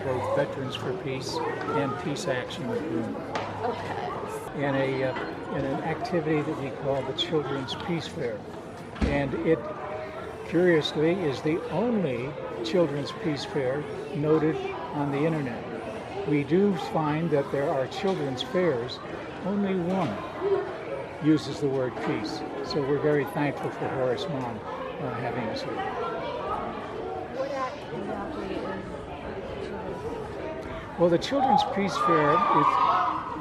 both Veterans for Peace and Peace Action Room. Okay. And an activity that we call the Children's Peace Fair. And it, curiously, is the only Children's Peace Fair noted on the internet. We do find that there are children's fairs, only one uses the word peace. So we're very thankful for Horace Mann having us here. What exactly is Children's? Well, the Children's Peace Fair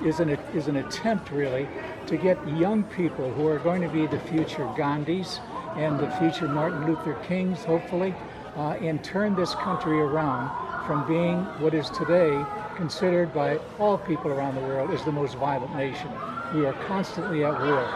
is an attempt, really, to get young people who are going to be the future Gandhis and the future Martin Luther Kings, hopefully, and turn this country around from being what is today considered by all people around the world as the most violent nation. We are constantly at war.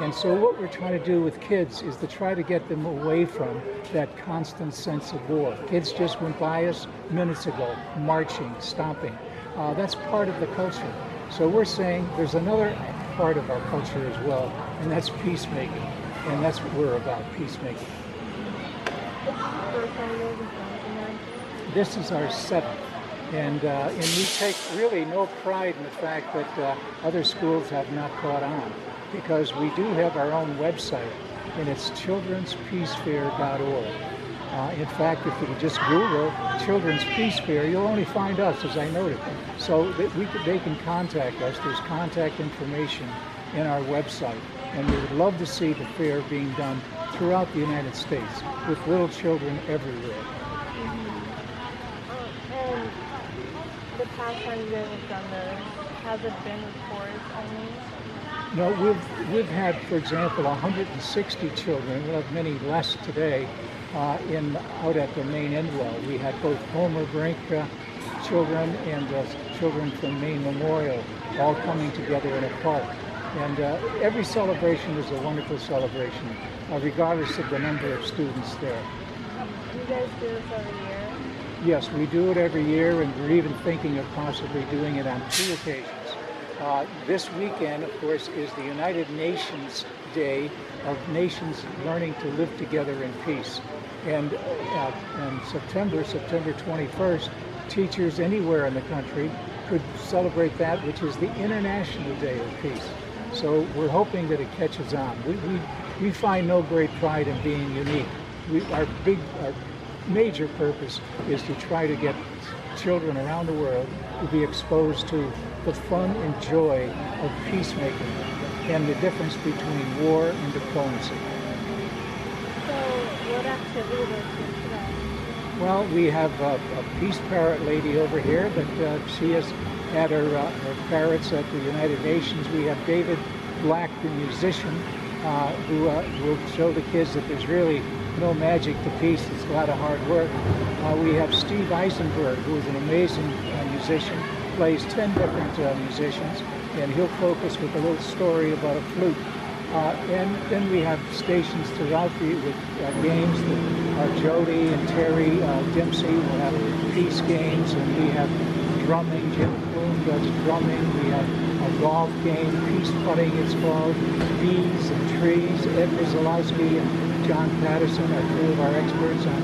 And so what we're trying to do with kids is to try to get them away from that constant sense of war. Kids just went by us minutes ago, marching, stomping. That's part of the culture. So we're saying there's another part of our culture as well, and that's peacemaking. And that's what we're about, peacemaking. This is our seventh. And we take really no pride in the fact that other schools have not caught on, because we do have our own website, and it's childrenspeacefair.org. In fact, if you just Google Children's Peace Fair, you'll only find us, as I noted. So that they can contact us. There's contact information in our website. And we would love to see the fair being done throughout the United States with little children everywhere. And the past time you guys have done this, has it been with Horace only? No, we've had, for example, 160 children. We'll have many less today out at the Maine Endwell. We had both Homer Brink children and children from Maine Memorial all coming together in a park. And every celebration is a wonderful celebration, regardless of the number of students there. You guys do this every year? Yes, we do it every year, and we're even thinking of possibly doing it on 2 occasions. This weekend, of course, is the United Nations Day of nations learning to live together in peace. And on September 21st, teachers anywhere in the country could celebrate that, which is the International Day of Peace. So we're hoping that it catches on. We find no great pride in being unique. Our major purpose is to try to get children around the world to be exposed to the fun and joy of peacemaking and the difference between war and diplomacy. So what activities are you today? Well, we have a peace parrot lady over here that she has had her parrots at the United Nations. We have David Black, the musician, who will show the kids that there's really no magic to peace. It's a lot of hard work. We have Steve Eisenberg, who is an amazing musician, plays 10 different musicians, and he'll focus with a little story about a flute. And then we have stations throughout with games that are Jody and Terry Dempsey will have peace games, and we have drumming. Jim Bloom does drumming. We have a golf game, peace putting it's called, bees and trees. Ed Mizalowski and John Patterson are 2 of our experts on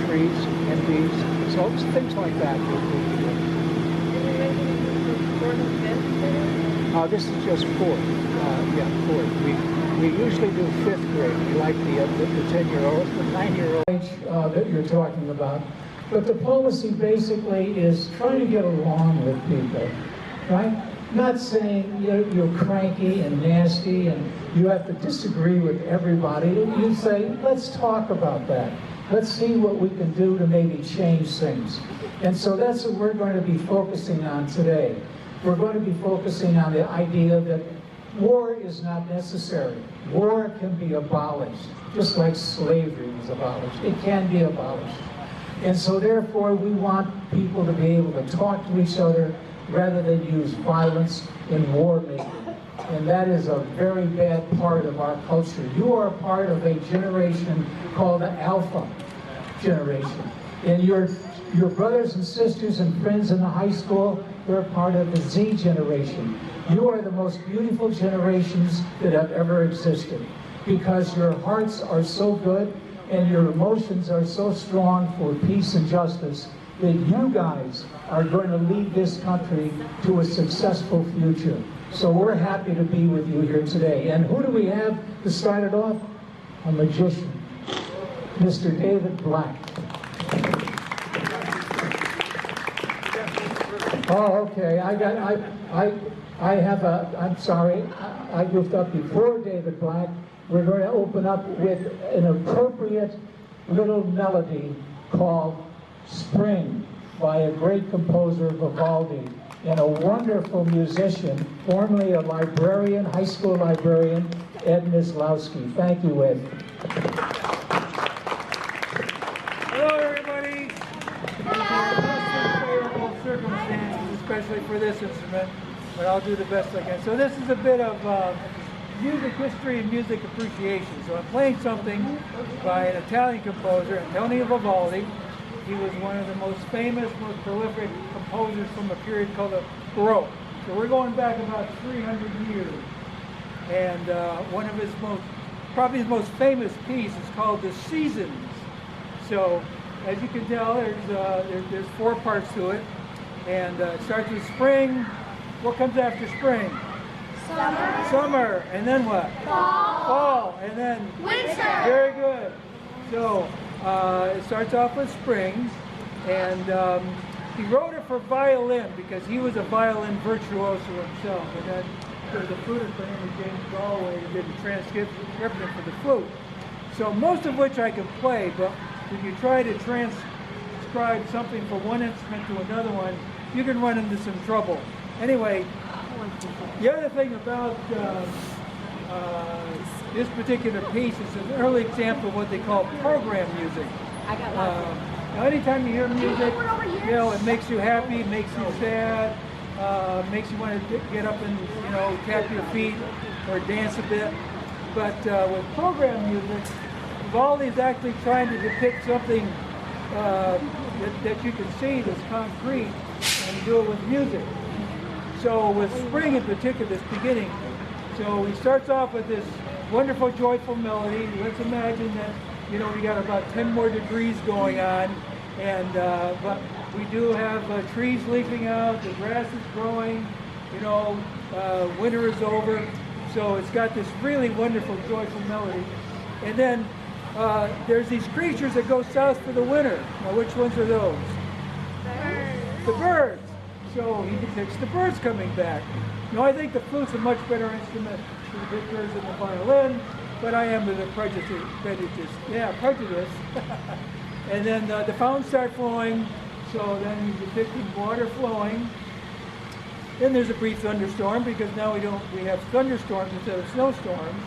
trees and bees. So things like that we'll be doing. This is just 4th. 4th. We usually do 5th grade. We like the 10-year-old, the 9-year-old that you're talking about. But diplomacy basically is trying to get along with people, right? Not saying you're cranky and nasty and you have to disagree with everybody. You say, let's talk about that. Let's see what we can do to maybe change things. And so that's what we're going to be focusing on today. We're going to be focusing on the idea that war is not necessary. War can be abolished, just like slavery was abolished. It can be abolished. And so therefore we want people to be able to talk to each other rather than use violence in war making. And that is a very bad part of our culture. You are a part of a generation called the Alpha generation. And your brothers and sisters and friends in the high school, they're part of the Z generation. You are the most beautiful generations that have ever existed because your hearts are so good and your emotions are so strong for peace and justice that you guys are going to lead this country to a successful future. So we're happy to be with you here today. And who do we have to start it off? A magician, Mr. David Black. Oh, okay. I'm sorry. I goofed up before David Black. We're going to open up with an appropriate little melody called Spring by a great composer, Vivaldi, and a wonderful musician, formerly a librarian, high school librarian, Ed Mislowski. Thank you, Ed. Hello, everybody. Unfavorable circumstances, especially for this instrument, but I'll do the best I can. So this is a bit of music history and music appreciation. So I'm playing something by an Italian composer, Antonio Vivaldi. He was one of the most famous, most prolific composers from a period called the Baroque. So we're going back about 300 years. And one of his probably his most famous piece is called The Seasons. So as you can tell, there's 4 parts to it. And it starts with spring. What comes after spring? Summer. Summer. And then what? Fall. Fall. And then? Winter. Very good. So it starts off with spring. And he wrote it for violin because he was a violin virtuoso himself. And then there's a flutist by the name of James Galway who did the transcription for the flute. So most of which I can play, but when you try to transcribe something from one instrument to another one, you can run into some trouble. Anyway, the other thing about this particular piece is an early example of what they call program music. Now anytime you hear music, you know, it makes you happy, makes you sad, makes you want to get up and, you know, tap your feet or dance a bit. But with program music, Vivaldi is actually trying to depict something that you can see that's concrete and do it with music. So with spring in particular, this beginning, so he starts off with this wonderful, joyful melody. Let's imagine that, you know, we got about 10 more degrees going on, and but we do have trees leafing out, the grass is growing, you know, winter is over. So it's got this really wonderful, joyful melody. And then there's these creatures that go south for the winter. Now, which ones are those? Birds. The birds. So he depicts the birds coming back. Now, I think the flute's a much better instrument to depict birds than the violin, but I am with a prejudice. And then the fountains start flowing, so then he's depicting water flowing. Then there's a brief thunderstorm because now we have thunderstorms instead of snowstorms.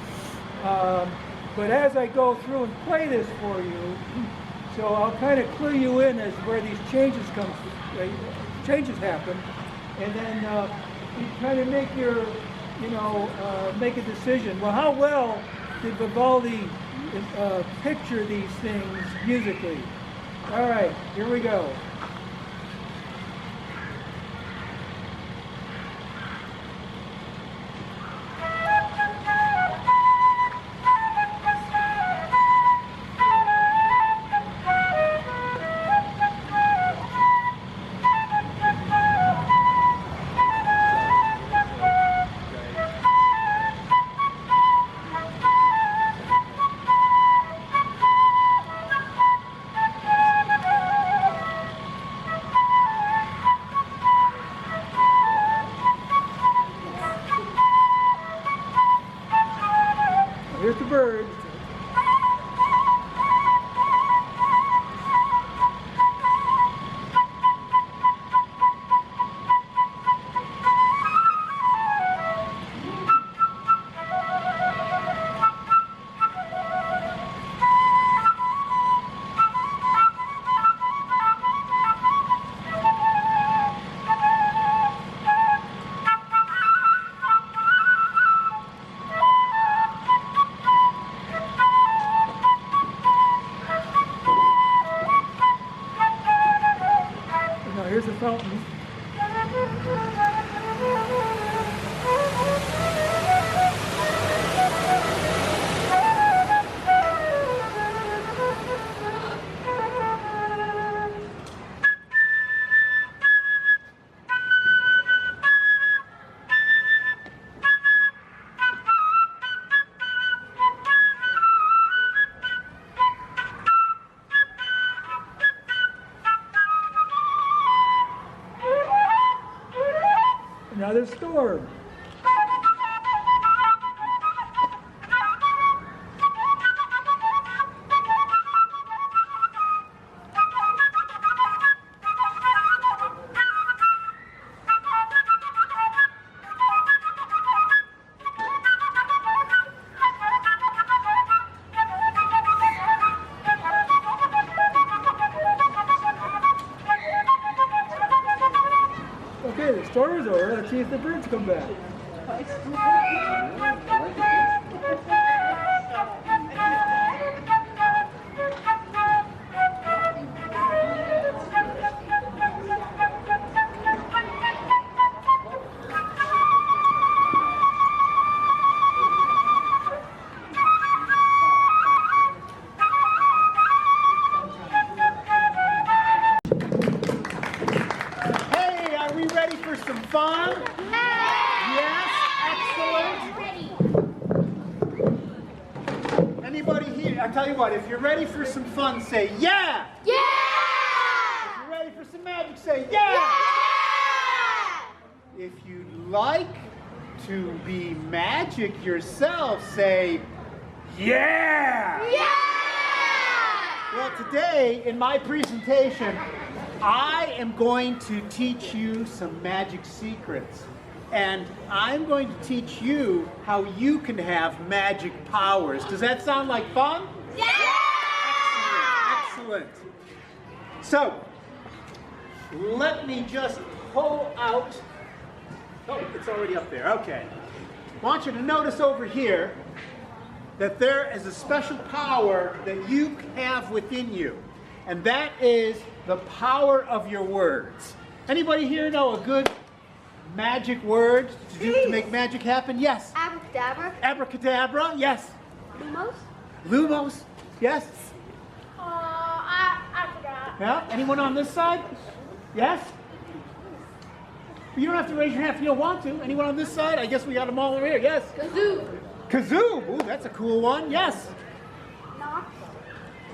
But as I go through and play this for you, so I'll kind of clue you in as where these changes happen, and then you kind of make your, you know, make a decision. Well, how well did Vivaldi picture these things musically? All right, here we go. Here's the birds. a storm. Okay, the storm is over. Let's see if the birds come back. Hey, are we ready for some fun? Yes, excellent. Anybody here? I tell you what, if you're ready for some fun, say yeah. Yeah! If you're ready for some magic, say yeah. If you'd like to be magic yourself, say yeah. Yeah! Well, today in my presentation, I am going to teach you some magic secrets. And I'm going to teach you how you can have magic powers. Does that sound like fun? Yeah! Excellent. Excellent. So, let me just pull out. Oh, it's already up there. Okay. I want you to notice over here that there is a special power that you have within you. And that is the power of your words. Anybody here know a good magic word to do to make magic happen? Yes. Abracadabra. Abracadabra? Yes. Lumos. Lumos? Yes. I forgot. Yeah? Anyone on this side? Yes? You don't have to raise your hand if you don't want to. Anyone on this side? I guess we got them all over here. Yes. Kazoo. Kazoo. Ooh, that's a cool one. Yes. Knox.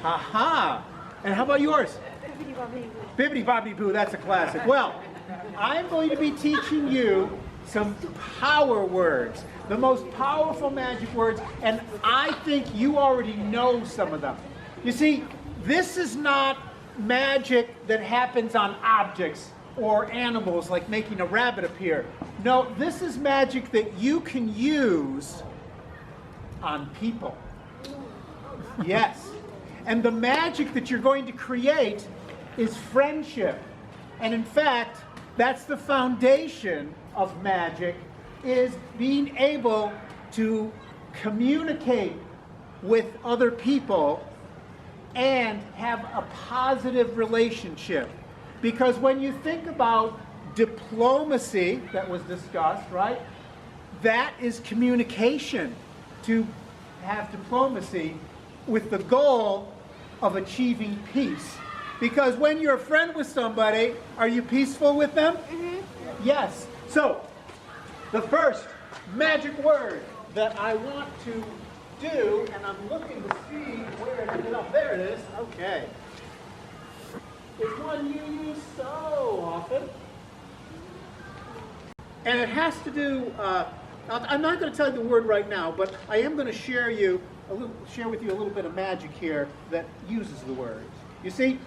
Aha. And how about yours? Bibbidi Bobbidi Boo. That's a classic. Well, I'm going to be teaching you some power words, the most powerful magic words, and I think you already know some of them. You see, this is not magic that happens on objects or animals, like making a rabbit appear. No, this is magic that you can use on people. Yes. And the magic that you're going to create is friendship. And in fact, that's the foundation of magic, is being able to communicate with other people and have a positive relationship. Because when you think about diplomacy that was discussed, right? That is communication, to have diplomacy with the goal of achieving peace. Because when you're a friend with somebody, are you peaceful with them? Mm-hmm. Yes. So, the first magic word that I want to do, and I'm looking to see where it ended up. There it is. Okay. It's one you use so often. And it has to do, I'm not going to tell you the word right now, but I am going to share with you a little bit of magic here that uses the word. You see,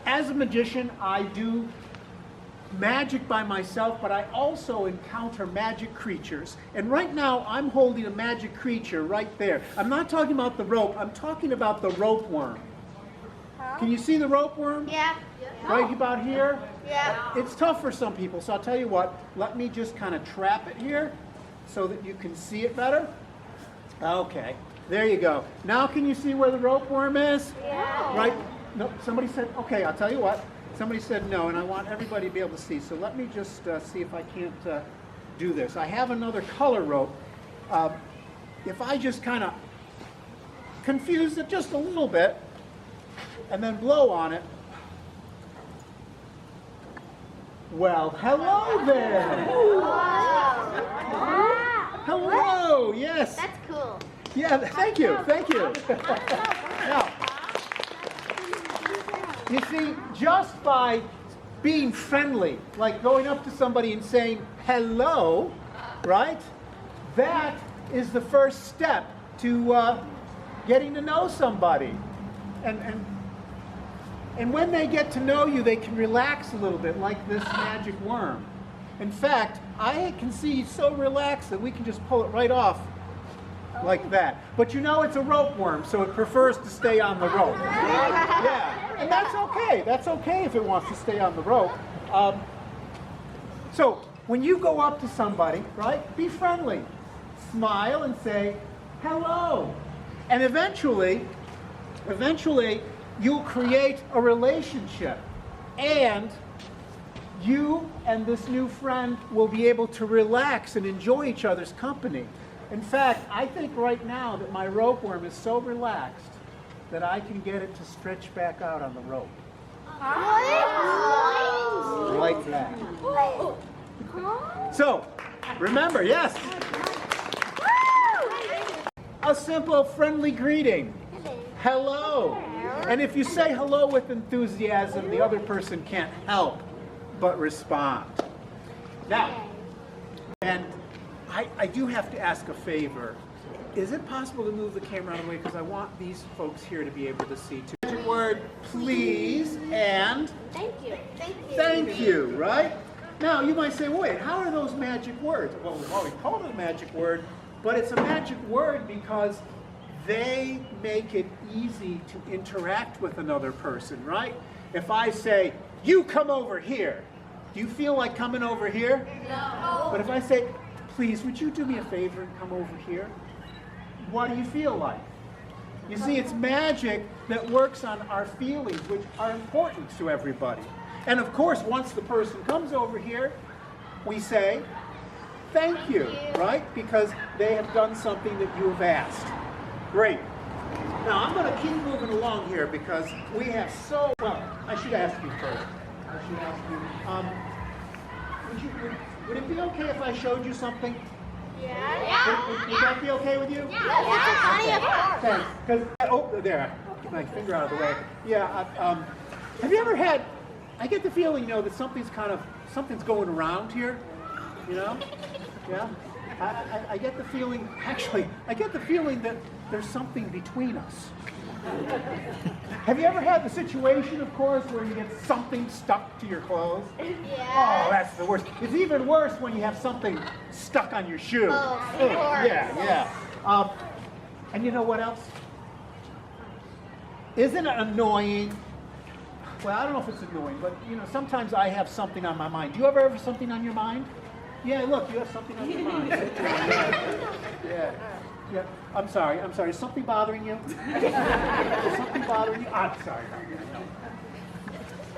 as a magician, I do magic by myself, but I also encounter magic creatures. And right now, I'm holding a magic creature right there. I'm not talking about the rope, I'm talking about the rope worm. Can you see the rope worm? Yeah. Right about here? Yeah. It's tough for some people, so I'll tell you what, let me just kind of trap it here so that you can see it better. Okay, there you go. Now can you see where the rope worm is? Yeah. Right? No, somebody said, okay, I'll tell you what. Somebody said no, and I want everybody to be able to see. So let me just see if I can't do this. I have another color rope. If I just kind of confuse it just a little bit, and then blow on it. Well, hello there. Hello, yes. That's cool. Yeah, thank you, thank you. Now, you see, just by being friendly, like going up to somebody and saying, hello, right? That is the first step to getting to know somebody. And when they get to know you, they can relax a little bit, like this magic worm. In fact, I can see he's so relaxed that we can just pull it right off like that. But you know it's a rope worm, so it prefers to stay on the rope. Yeah, and that's okay. That's okay if it wants to stay on the rope. So when you go up to somebody, right, be friendly. Smile and say, hello. And eventually, you'll create a relationship. And you and this new friend will be able to relax and enjoy each other's company. In fact, I think right now that my rope worm is so relaxed that I can get it to stretch back out on the rope. Like that. So, remember, yes. A simple friendly greeting. Hello. And if you say hello with enthusiasm, the other person can't help but respond. Now, and I do have to ask a favor. Is it possible to move the camera out of the way? Because I want these folks here to be able to see too. Magic word, please, and Thank you. Thank you. thank you, right? Now, you might say, well, wait, how are those magic words? Well, we've always called it a magic word, but it's a magic word because they make it easy to interact with another person, right? If I say, you come over here, do you feel like coming over here? No. But if I say, please, would you do me a favor and come over here? What do you feel like? You see, it's magic that works on our feelings, which are important to everybody. And of course, once the person comes over here, we say, thank you, right? Because they have done something that you have asked. Great. Now, I'm going to keep moving along here because we have well, I should ask you first. I should ask you, would it be okay if I showed you something? Yeah. Would that be okay with you? Yeah. Thanks. Because, oh, there, get my finger out of the way. Yeah, have you ever had, I get the feeling, you know, that something's going around here, you know? Yeah? I get the feeling, actually, I get the feeling that there's something between us. Have you ever had the situation, of course, where you get something stuck to your clothes? Yeah. Oh, that's the worst. It's even worse when you have something stuck on your shoe. Oh, of course. Yeah. And you know what else? Isn't it annoying? Well, I don't know if it's annoying, but you know, sometimes I have something on my mind. Do you ever have something on your mind? Yeah, look, you have something on your mind. Yeah. I'm sorry. Is something bothering you? Is something bothering you? I'm sorry.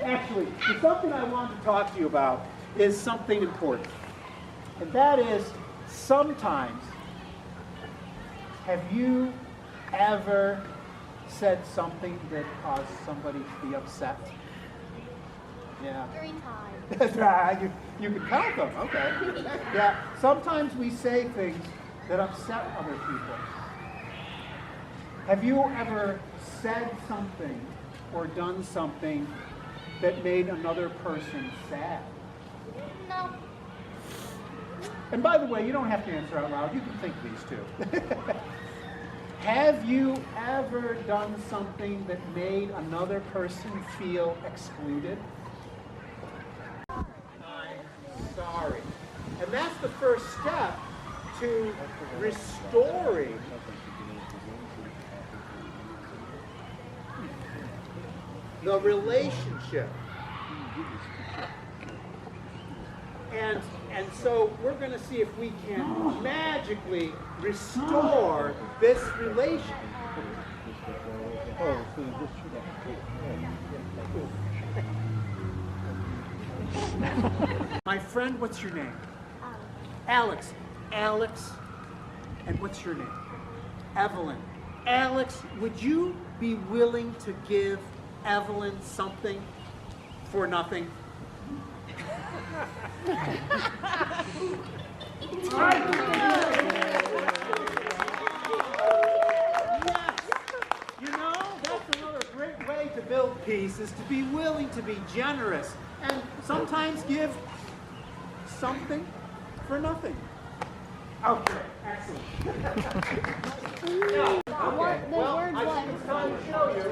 Actually, the something I want to talk to you about is something important. And that is, sometimes, have you ever said something that caused somebody to be upset? Yeah. 3 times. That's right. You can count them. Okay. Yeah. Sometimes we say things that upset other people. Have you ever said something or done something that made another person sad? No. And by the way, you don't have to answer out loud. You can think these too. Have you ever done something that made another person feel excluded? I'm sorry. And that's the first step to restoring the relationship. And so we're going to see if we can magically restore this relationship. My friend, what's your name? Alex. Alex. And what's your name? Evelyn. Alex, would you be willing to give Evelyn something for nothing? Yes. You know, that's another great way to build peace, is to be willing to be generous and sometimes give something for nothing. Okay, excellent. Now, okay, well, I think it's time to show you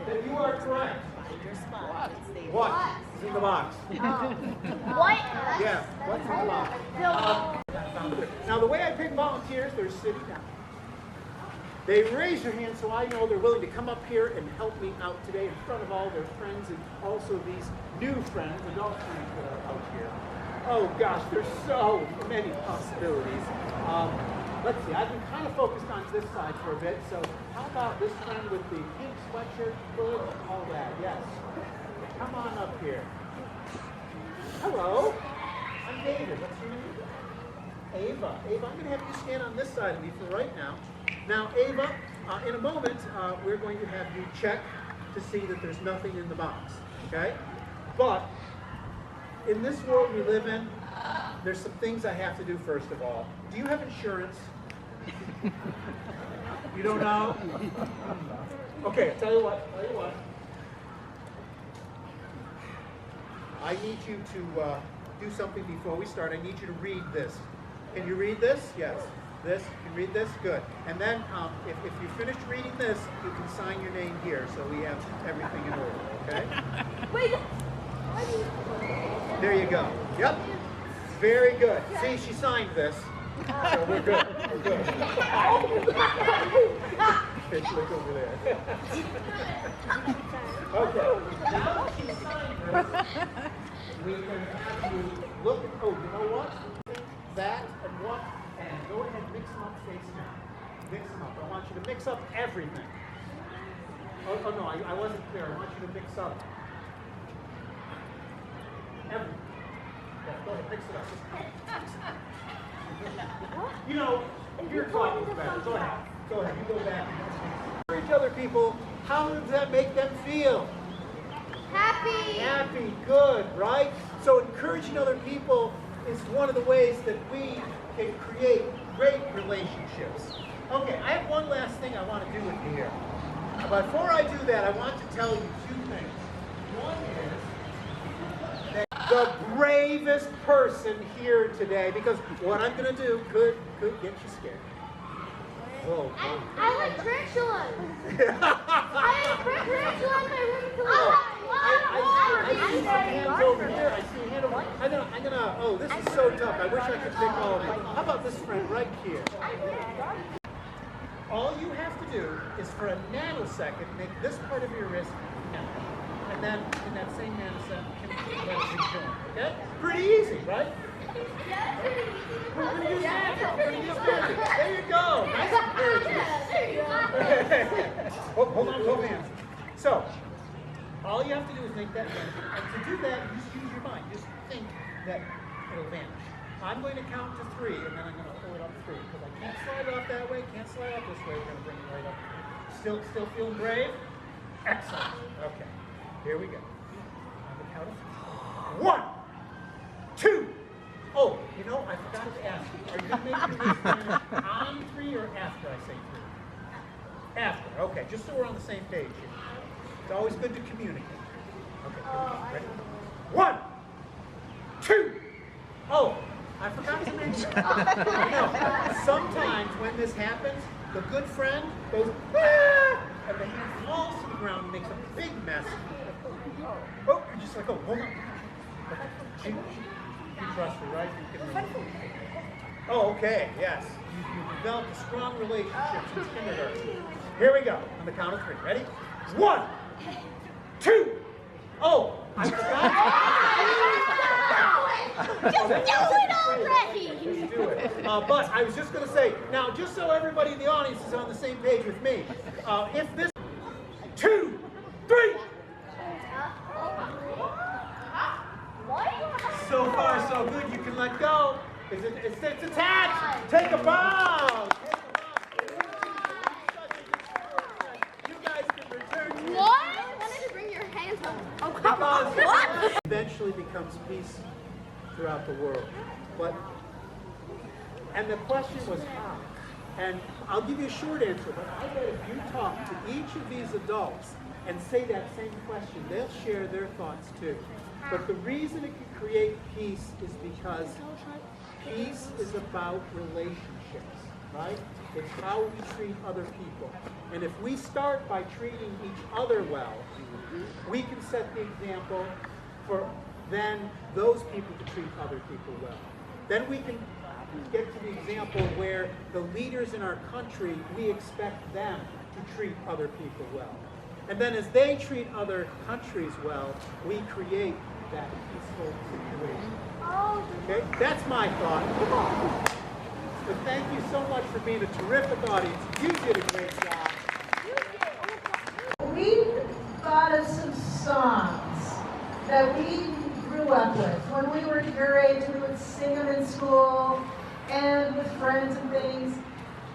that you are correct. What is in the box? What? Yeah, what's in the box? Now, the way I pick volunteers, they're sitting down. They raise their hand so I know they're willing to come up here and help me out today in front of all their friends and also these new friends, adult friends that are out here. Oh gosh, there's so many possibilities. Let's see, I've been kind of focused on this side for a bit, so how about this friend with the pink sweatshirt, hood, all that, yes. Come on up here. Hello, I'm David, what's your name? Ava. Ava, I'm going to have you stand on this side of me for right now. Now, Ava, in a moment, we're going to have you check to see that there's nothing in the box, okay? But in this world we live in, there's some things I have to do first of all. Do you have insurance? You don't know? Okay, I'll tell you what. I need you to do something before we start. I need you to read this. Can you read this? Yes. This? You can read this? Good. And then if you finish reading this, you can sign your name here so we have everything in order, okay? Wait. There you go. Yep. Very good. See, she signed this. So we're good. We're good. Look over there. Okay. Now she signed this, we can have you look at, oh, you know what? That and what? And go ahead and mix them up face now. Mix them up. I want you to mix up everything. Oh no, I wasn't clear. I want you to mix up everything. Yeah, go ahead, mix it up. You know, you're talking better. Go ahead. Go ahead. You go back. Encourage other people. How does that make them feel? Happy. Happy. Good, right? So encouraging other people is one of the ways that we can create great relationships. Okay, I have one last thing I want to do with you here. Before I do that, I want to tell you two things. One is that the bravest person here today, because what I'm going to do could get you scared. Whoa, whoa. I like tarantulas. I have tarantulas in my room. I see some hands over here. I see a hand over here. I'm gonna, oh, this is so tough. I wish I could pick all of you. How about this friend right here? All you have to do is for a nanosecond make this part of your wrist count. And then in that same nanosecond, let it rejoin. Okay? Pretty easy, right? We're gonna use magic. We're gonna use magic. There you go. Nice encouragement. Hold on, both hands. So, all you have to do is make that vanish. And to do that, you just use your mind. Just think that it'll vanish. I'm going to count to 3, and then I'm going to pull it up 3. Because I can't slide off that way, can't slide off this way. We're going to bring it right up. Still feeling brave? Excellent. Okay. Here we go. On the count of 3. 1, 2. Oh, you know, I forgot to ask you. Are you making this vanish on 3 or after I say 3? After. Okay, just so we're on the same page here. It's always good to communicate. Okay, ready? 1, 2. Oh, I forgot to mention. Sometimes when this happens, the good friend goes, ah, and the hand falls to the ground and makes a big mess. Oh, you're just like, oh, hold on. You trust her, right? You can oh, okay, yes. You've developed a strong relationship since kindergarten. Here we go, on the count of 3. Ready? 1, 2. Oh, I forgot. Just do it already. Just do it. But I was just going to say, now, just so everybody in the audience is on the same page with me, if this 2, 3. So far, so good. You can let go. It's attached. Take a bow. You guys can return to What? I wanted to bring your hands up. Oh, come on. What? Eventually becomes peace throughout the world. And the question was how? And I'll give you a short answer, but I bet if you talk to each of these adults and say that same question, they'll share their thoughts too. But the reason it can create peace is because Peace is about relationships, right? It's how we treat other people. And if we start by treating each other well, we can set the example for then those people to treat other people well. Then we can get to the example where the leaders in our country, we expect them to treat other people well. And then as they treat other countries well, we create that peaceful situation. Okay? That's my thought. Come on. But thank you so much for being a terrific audience. You did a great job. We thought of some songs that we grew up with. When we were your age, we would sing them in school and with friends and things.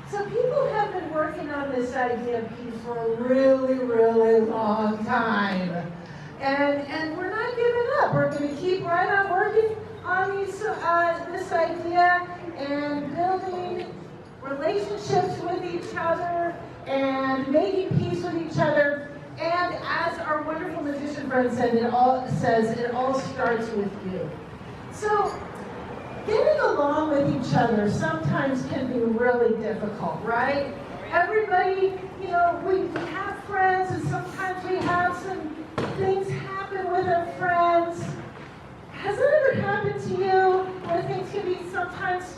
So people have been working on this idea of peace for a really, really long time. And we're not giving up. We're going to keep right on working on this idea and building relationships with each other and making peace with each other. And as our wonderful magician friend said, it all starts with you. So getting along with each other sometimes can be really difficult, right? Everybody, we have friends, and sometimes we have some things happen with our friends. Has that ever happened to you where things can be sometimes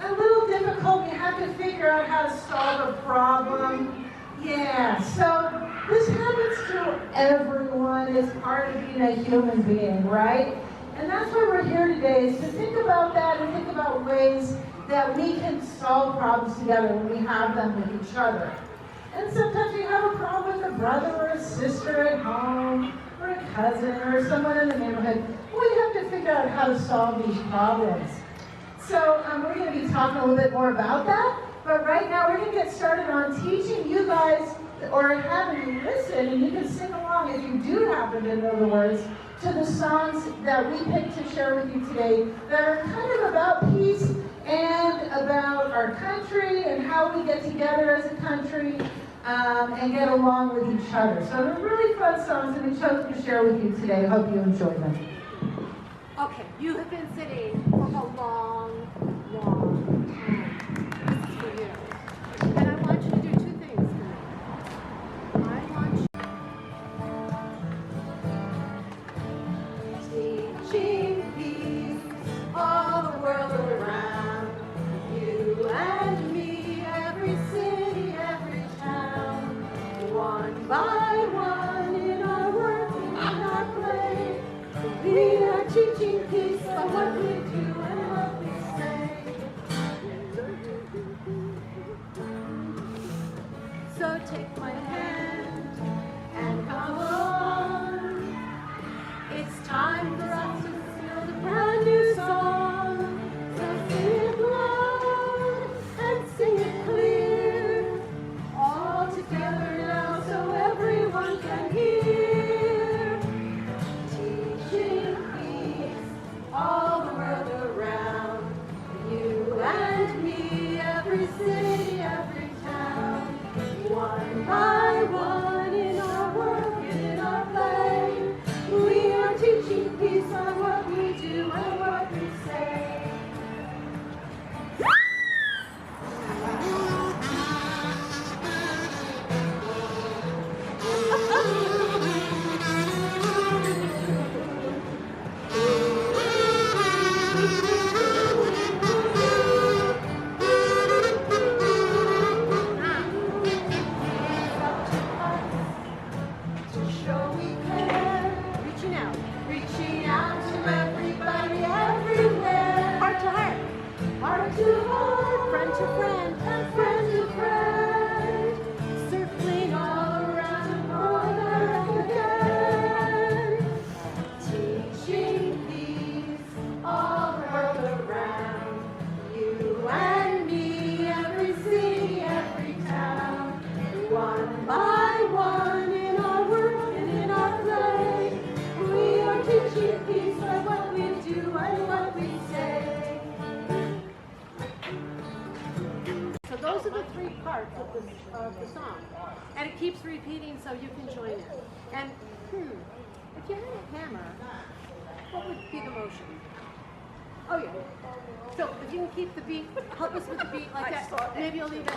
a little difficult? You have to figure out how to solve a problem. Yeah, so this happens to everyone. It's part of being a human being, right? And that's why we're here today, is to think about that and think about ways that we can solve problems together when we have them with each other. And sometimes we have a problem with a brother or a sister at home, or a cousin, or someone in the neighborhood. We have to figure out how to solve these problems. So we're going to be talking a little bit more about that. But right now we're going to get started on teaching you guys, or having you listen, and you can sing along if you do happen to know the words, to the songs that we picked to share with you today that are kind of about peace and about our country and how we get together as a country and get along with each other. So they're really fun songs, and we chose to share with you today. I hope you enjoy them. Okay, you have been sitting for a long, long time. This is for you. And I want you to do two things for me. I want you teaching peace all the world around. You and me, every city, every town. One by one in our work and in our play. We are teaching peace by what we do and what we say. So take my hand and come on. It's time for us to build a brand new song. So sing it loud and sing it clear. All together now so everyone can hear. Teaching peace all the world around. You and me, every city, every town. One by one in our work and in our play. We are teaching peace on what we do and what we say. Reaching out to everybody, everywhere. Heart to heart, heart to heart, friend to friend, and friend to friend. Circling all around and over again. Teaching peace all the world around. You and me, every city, every town. One by one in our work and in our play. We are teaching peace by what we do and what we say. So those are the three parts of the song. And it keeps repeating so you can join in. And if you had a hammer, what would be the motion? Oh yeah. So if you can keep the beat, help us with the beat like that. Maybe you'll even.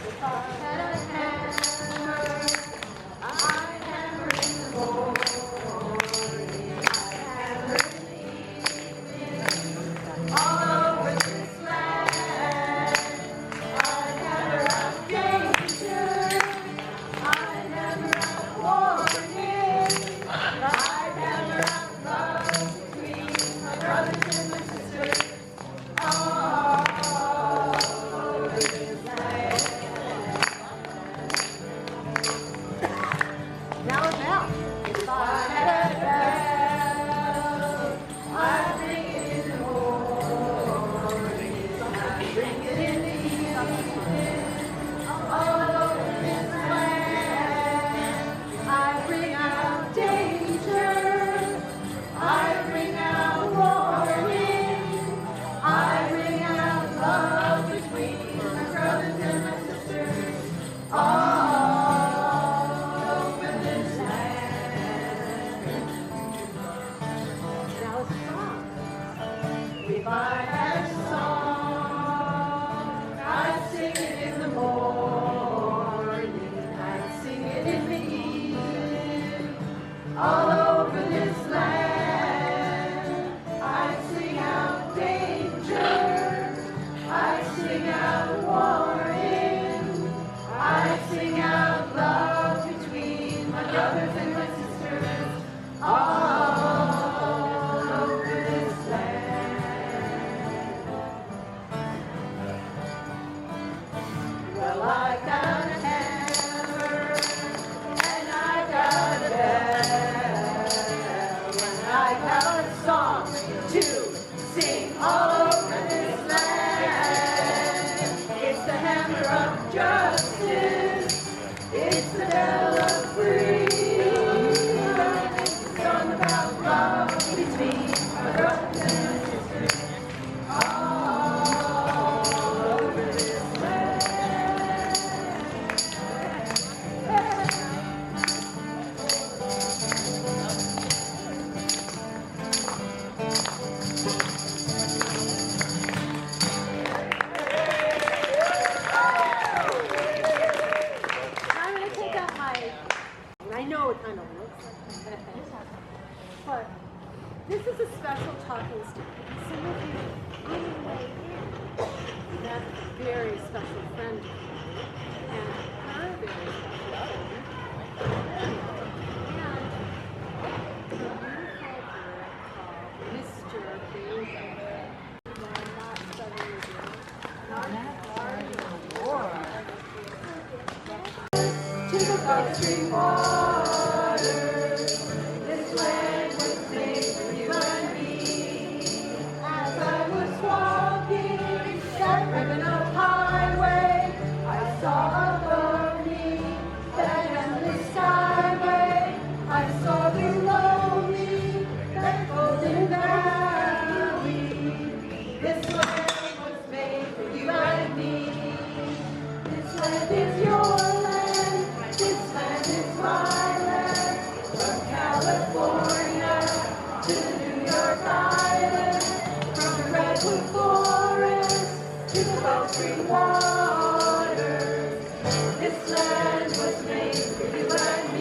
If I had a hammer, I'd hammer in the morning, I'd hammer in the evening, all over this land. I'd hammer out danger, I'd hammer out warning, I'd hammer out love between my brothers and my sisters, all over this land. Now and now, if I had a bell, I'd ring it in the morning, I'd ring it in the evening, all over this land. I'd ring out danger, I'd ring out warning, I'd ring out love between my brothers and my sisters, all over this land. Now it's a song. If I had a song, I'd sing it in the morning, I'd sing it in the evening, all over this land. I'd sing out danger, I'd sing out warning, I'd sing out love between my brothers and my sisters, all over this land. Well, I got a hammer, and I got a bell, and I got a song to sing all over this land. It's the hammer of justice, it's the bell of freedom, it's a song about love between my brothers and my sisters, all over this land. I'm going to take out my, and I know it kind of looks like that, but this is a special talking stick. Some of you on your way in, that very special friend of mine, and her very special friend, and a beautiful bird called Mr. Binghamton. I'm not studying to the Gulf Stream waters, this land was made for you and me. As I was walking that ribbon of highway, I saw above me that endless skyway. I saw below me that golden valley. This land was made for you and me. This land is your land, this land is my land. From California to the New York Island, from the redwood forest to the Gulf Stream waters. This land was made for you and me.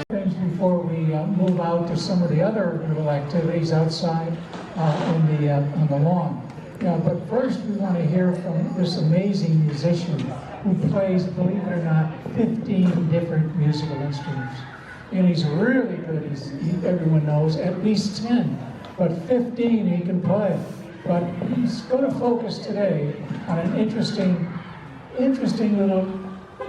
Things before we move out to some of the other little activities outside on the lawn. Yeah, but first we want to hear from this amazing musician who plays, believe it or not, 15 different musical instruments. And he's really good. Everyone knows at least 10, but 15 he can play. But he's going to focus today on an interesting little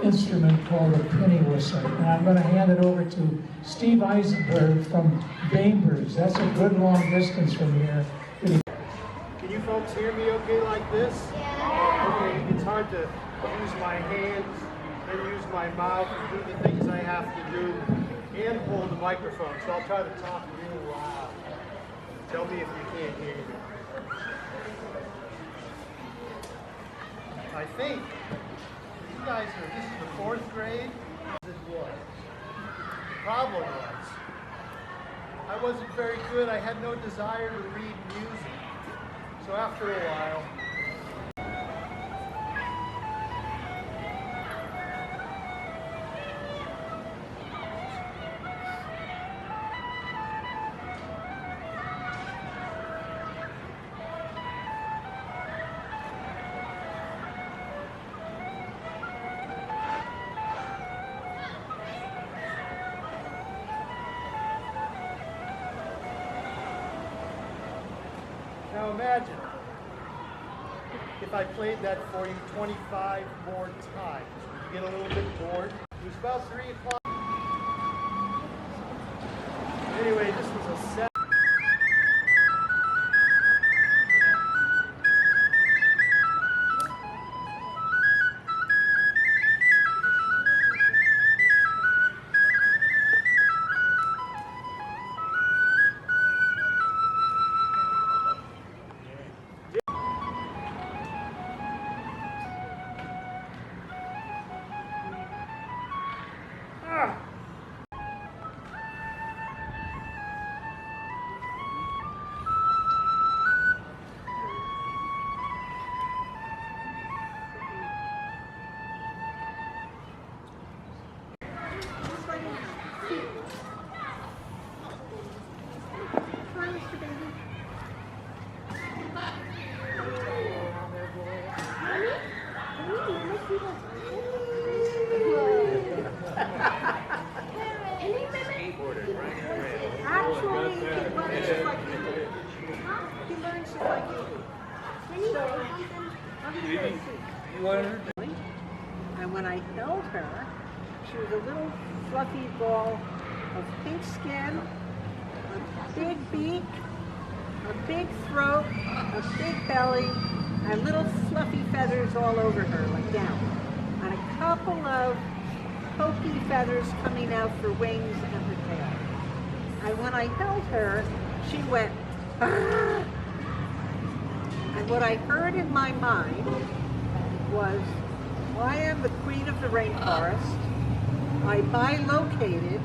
instrument called a penny whistle. And I'm going to hand it over to Steve Eisenberg from Bainbridge. That's a good long distance from here. Can you folks hear me okay like this? Yeah. Okay, it's hard to use my hands and use my mouth and do the things I have to do and hold the microphone, so I'll try to talk real loud. Tell me if you can't hear me. I think you guys are, this is the 4th grade. It was. The problem was, I wasn't very good. I had no desire to read music. So after a while, now imagine if I played that for you 25 more times. Would you get a little bit bored? It was about 3 o'clock. Anyway, this was a set. And when I held her, she was a little fluffy ball of pink skin, a big beak, a big throat, a big belly, and little fluffy feathers all over her, like down. And a couple of pokey feathers coming out for wings and her tail. And when I held her, she went, "Ah!" And what I heard in my mind was, I am the queen of the rainforest. I bilocated.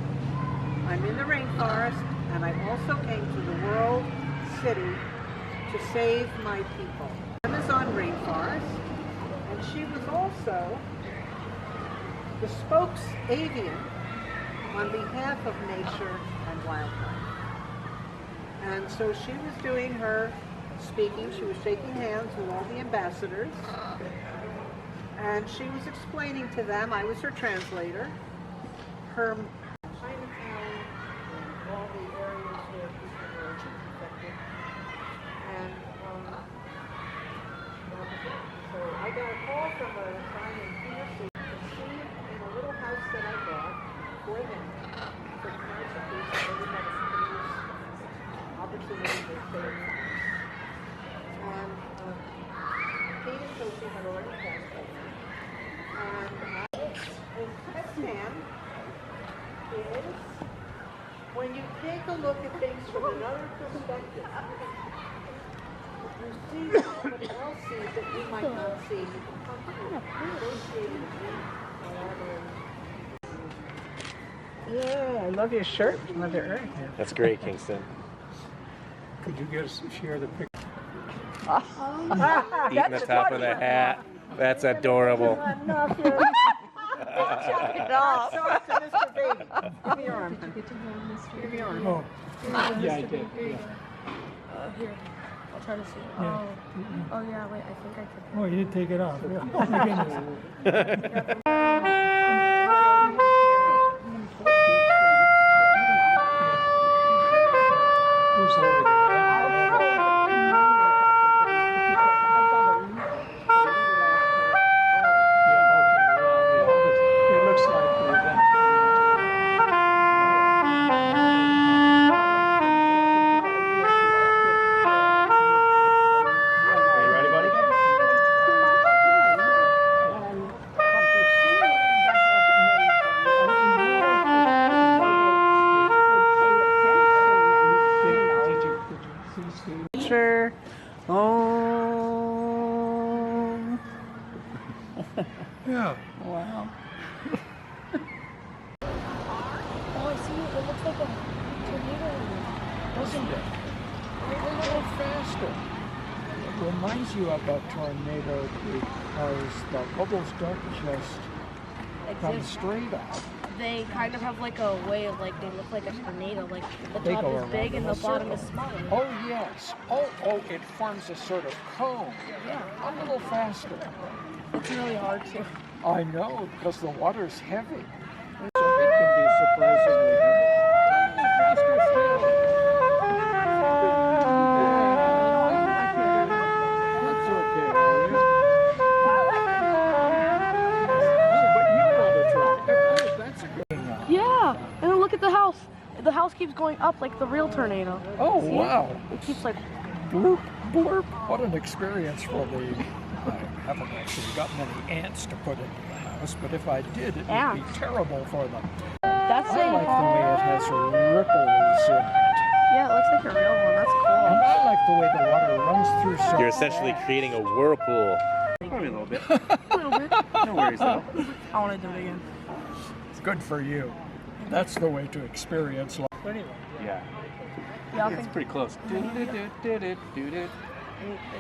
I'm in the rainforest, and I also came to the world city to save my people. Amazon rainforest, and she was also the spokes avian on behalf of nature and wildlife. And so she was doing her speaking. She was shaking hands with all the ambassadors. And she was explaining to them, I was her translator, her Chinatown and all the areas where people were infected. And so I got a call from a guy named Peter conceived in a little house that I bought for them, for commercial use, so they had a use opportunity to stay in the house. And Kate and Sophie had already passed over. And test man is when you take a look at things from another perspective, you see what somebody else sees that you might not see. You can come to associate with Yeah, I love your shirt. I love your hair. That's great, Kingston. Could you share the picture? Eating the top of the hat. That's adorable. Show it to Mr. Baby. Give me your arm. Give me your arm. Oh, yeah, I did. Yeah. Here, I'll try to see. Yeah. Oh yeah, wait, I think I could. Oh, you did take it off. Yeah. Oh, my goodness. Who's over there? Yeah. Wow. Oh, I see. It looks like a tornado. Doesn't it? A little faster. It reminds you of a tornado because the bubbles don't just come straight out. They kind of have like a way of like, they look like a tornado, like the They top go is big around and in the a bottom is circle. smaller. Oh, yes. Oh, it forms a sort of cone. Yeah. A little faster. It's really hard to. I know, because the water's heavy. So it can be surprisingly heavy. A little faster still. That's okay, Horace. Oh, but you want to try. Oh, that's a good thing. Yeah, and then look at the house. The house keeps going up like the real tornado. Oh, See? wow. It keeps like. Blurp, blurp. What an experience for the... I haven't actually got many ants to put into the house, but if I did, it would be terrible for them. That's I like the way it has ripples in it. Yeah, it looks like a real one. That's cool. And I like the way the water runs through so You're essentially creating a whirlpool. Probably a little bit. A little bit. No worries though. I want to do it again. Good for you. That's the way to experience life. Anyway. Yeah. Y'all It's think, pretty close. and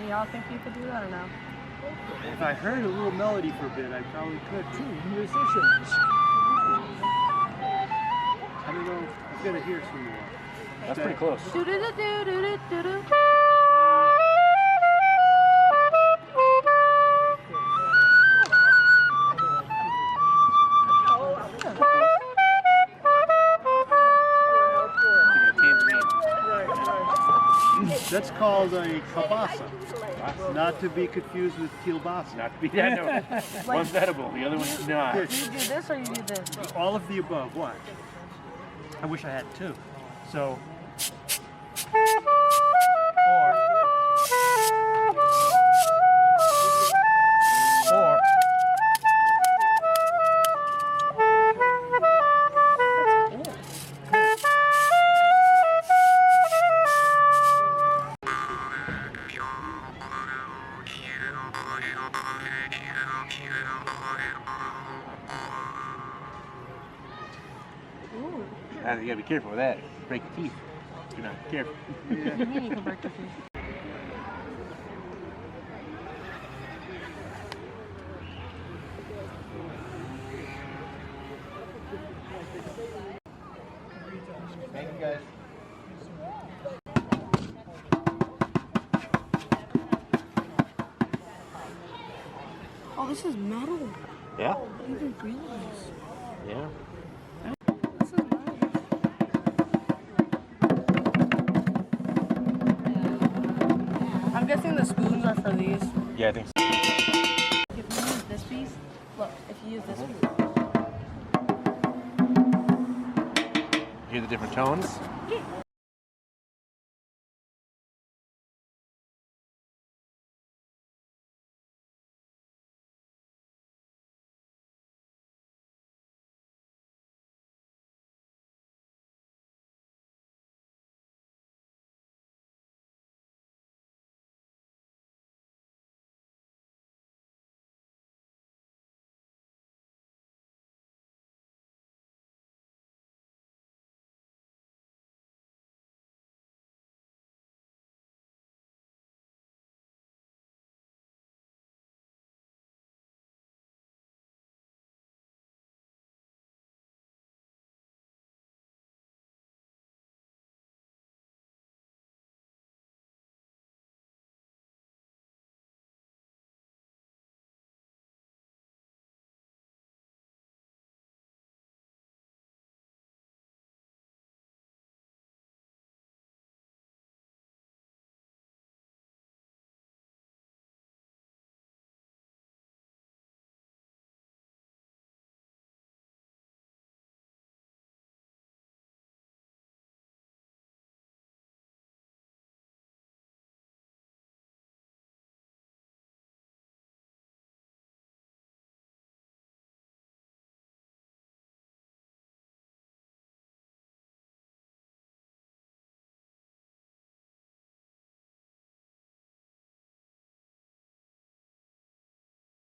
y'all think you could do that or no? If I heard a little melody for a bit, I probably could. Two musicians. I don't know. I've got to hear some more. That's pretty close. Do do do do do do do. That's called a kielbasa, not to be confused with kielbasa. Not to be that. No. One's edible, the other one's not. You do this or you do this? All of the above. What? I wish I had two. So. Or. You gotta be careful with that. Break your teeth. You're not careful. What do you mean you can break your teeth? Thank you guys. Oh, this is metal. Yeah? I didn't realize. Yeah. This is nice. I'm guessing the spoons are for these. Yeah, I think so. If you use this piece, look, if you use this piece. Hear the different tones? Yeah.